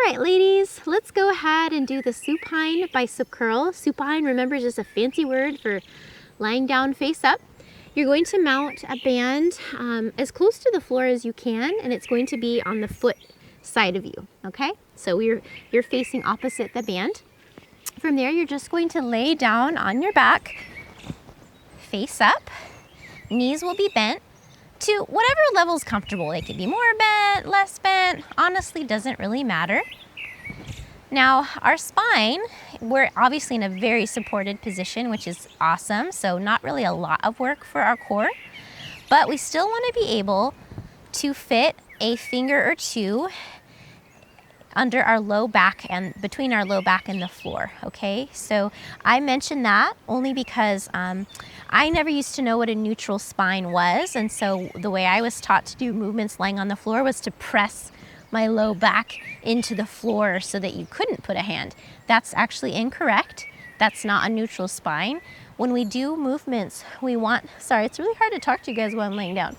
right, ladies, let's go ahead and do the supine bicep curl. Supine, remember, is just a fancy word for lying down face up. You're going to mount a band as close to the floor as you can, and it's going to be on the foot side of you, okay? So you're facing opposite the band. From there, you're just going to lay down on your back, face up. Knees will be bent to whatever level is comfortable. They could be more bent, less bent, honestly doesn't really matter. Now our spine, we're obviously in a very supported position, which is awesome. So not really a lot of work for our core, but we still want to be able to fit a finger or two under our low back and between our low back and the floor, okay? So I mentioned that only because I never used to know what a neutral spine was, and so the way I was taught to do movements lying on the floor was to press my low back into the floor so that you couldn't put a hand. That's actually incorrect. That's not a neutral spine. When we do movements, sorry, it's really hard to talk to you guys while I'm laying down.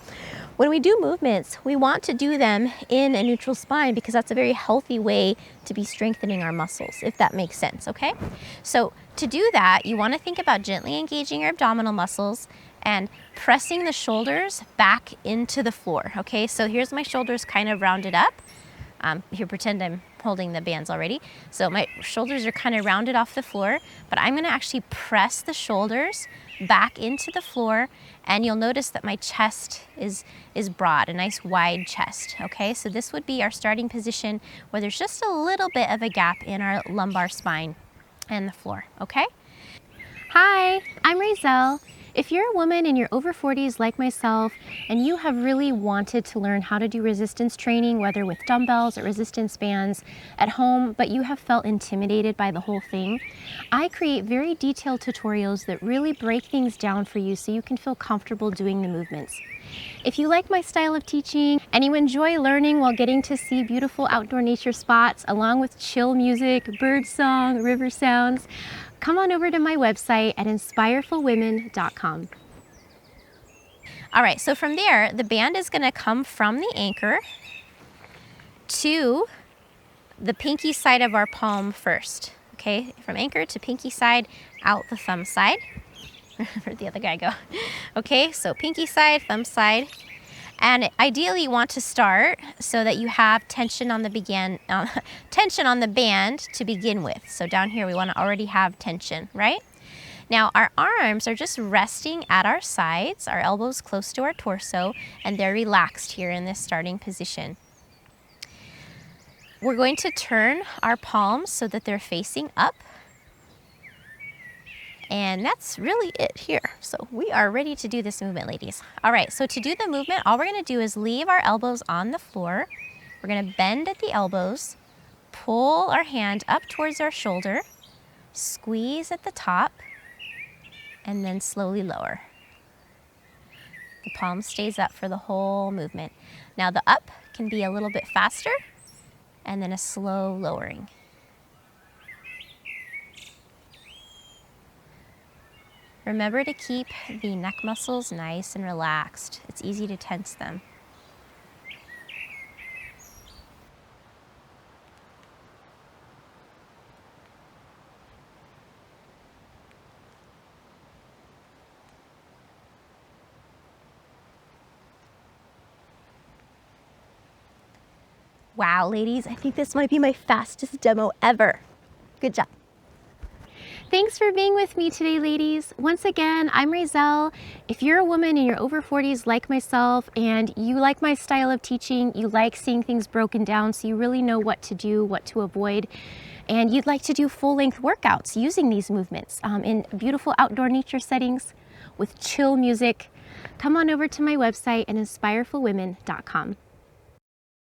When we do movements, we want to do them in a neutral spine because that's a very healthy way to be strengthening our muscles, if that makes sense, okay? So to do that, you want to think about gently engaging your abdominal muscles and pressing the shoulders back into the floor, okay? So here's my shoulders kind of rounded up. Here, pretend I'm holding the bands already. So my shoulders are kind of rounded off the floor, but I'm gonna actually press the shoulders back into the floor, and you'll notice that my chest is broad, a nice wide chest, okay? So this would be our starting position where there's just a little bit of a gap in our lumbar spine and the floor, okay? Hi, I'm Razel. If you're a woman and you're over 40s like myself, and you have really wanted to learn how to do resistance training, whether with dumbbells or resistance bands at home, but you have felt intimidated by the whole thing, I create very detailed tutorials that really break things down for you so you can feel comfortable doing the movements. If you like my style of teaching and you enjoy learning while getting to see beautiful outdoor nature spots along with chill music, bird song, river sounds, come on over to my website at inspirefulwomen.com. All right, so from there, the band is gonna come from the anchor to the pinky side of our palm first, okay? From anchor to pinky side, out the thumb side. Where'd the other guy go? Okay, so pinky side, thumb side. And ideally you want to start so that you have tension on the band to begin with. So down here we want to already have tension, right? Now our arms are just resting at our sides, our elbows close to our torso, and they're relaxed here in this starting position. We're going to turn our palms so that they're facing up. And that's really it here. So we are ready to do this movement, ladies. All right, so to do the movement, all we're gonna do is leave our elbows on the floor. We're gonna bend at the elbows, pull our hand up towards our shoulder, squeeze at the top, and then slowly lower. The palm stays up for the whole movement. Now the up can be a little bit faster, and then a slow lowering. Remember to keep the neck muscles nice and relaxed. It's easy to tense them. Wow, ladies, I think this might be my fastest demo ever. Good job. Thanks for being with me today, ladies. Once again, I'm Razel. If you're a woman and you're over 40s like myself and you like my style of teaching, you like seeing things broken down so you really know what to do, what to avoid, and you'd like to do full-length workouts using these movements in beautiful outdoor nature settings with chill music, come on over to my website at inspirefulwomen.com.